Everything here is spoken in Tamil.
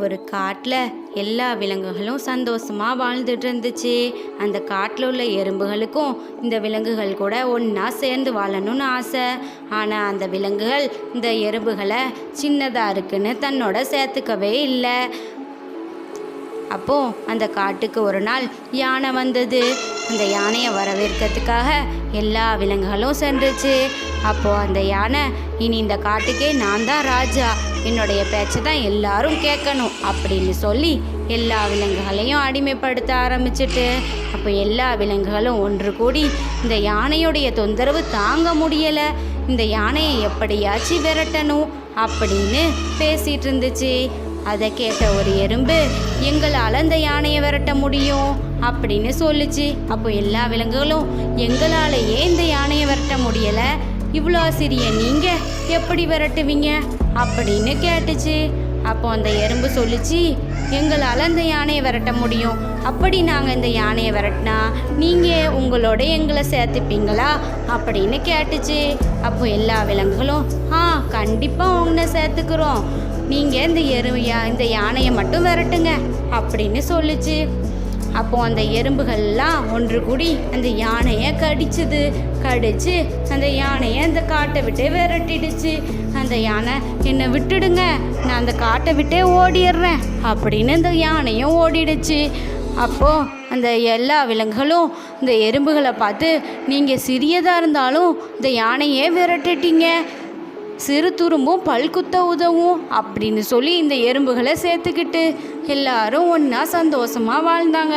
ஒரு காட்டில் எல்லா விலங்குகளும் சந்தோஷமாக வாழ்ந்துட்டு இருந்துச்சு. அந்த காட்டில் உள்ள எறும்புகளுக்கும் இந்த விலங்குகள் கூட ஒன்றா சேர்ந்து வாழணும்னு ஆசை. ஆனால் அந்த விலங்குகள் இந்த எறும்புகளை சின்னதாக இருக்குன்னு தன்னோட சேர்த்துக்கவே இல்லை. அப்போது அந்த காட்டுக்கு ஒரு நாள் யானை வந்தது. அந்த யானையை வரவேற்கிறதுக்காக எல்லா விலங்குகளும் சென்றுச்சு. அப்போது அந்த யானை, இனி இந்த காட்டுக்கே நான் தான் ராஜா, என்னுடைய பேச்சை தான் எல்லாரும் கேட்கணும் அப்படின்னு சொல்லி எல்லா விலங்குகளையும் அடிமைப்படுத்த ஆரம்பிச்சிட்டு, அப்போ எல்லா விலங்குகளும் ஒன்று கூடி இந்த யானையுடைய தொந்தரவு தாங்க முடியலை, இந்த யானையை எப்படியாச்சும் விரட்டணும் அப்படின்னு பேசிகிட்டு இருந்துச்சு. அதை கேட்ட ஒரு எறும்பு, எங்களால் அந்த யானையை விரட்ட முடியும் அப்படின்னு சொல்லுச்சு. அப்போ எல்லா விலங்குகளும், எங்களாலேயே இந்த யானையை விரட்ட முடியலை, இவ்வளோ சிறிய நீங்கள் எப்படி விரட்டுவீங்க அப்படின்னு கேட்டுச்சு. அப்போ அந்த எறும்பு சொல்லிச்சு, எங்களால் அந்த யானையை விரட்ட முடியும், அப்படி நாங்கள் இந்த யானையை விரட்டினா நீங்கள் உங்களோட எங்களை சேர்த்துப்பீங்களா அப்படின்னு கேட்டுச்சு. அப்போ எல்லா விலங்குகளும், கண்டிப்பாக உன்னை சேர்த்துக்கிறோம், நீங்கள் இந்த யானையை மட்டும் விரட்டுங்க அப்படின்னு சொல்லிச்சு. அப்போது அந்த எறும்புகள்லாம் ஒன்று கூடி அந்த யானையை கடிச்சு அந்த யானையை அந்த காட்டை விட்டே விரட்டிடுச்சு. அந்த யானை, என்னை விட்டுடுங்க, நான் அந்த காட்டை விட்டே ஓடிடுறேன் அப்படின்னு அந்த யானையும் ஓடிடுச்சு. அப்போது அந்த எல்லா விலங்குகளும் இந்த எறும்புகளை பார்த்து, நீங்கள் சிறியதாக இருந்தாலும் இந்த யானையே விரட்டிட்டீங்க, சிறு துரும்பும் பல்குத்த உதவும் அப்படின்னு சொல்லி இந்த எறும்புகளை சேர்த்துக்கிட்டு எல்லாரும் ஒன்றா சந்தோஷமாக வாழ்ந்தாங்க.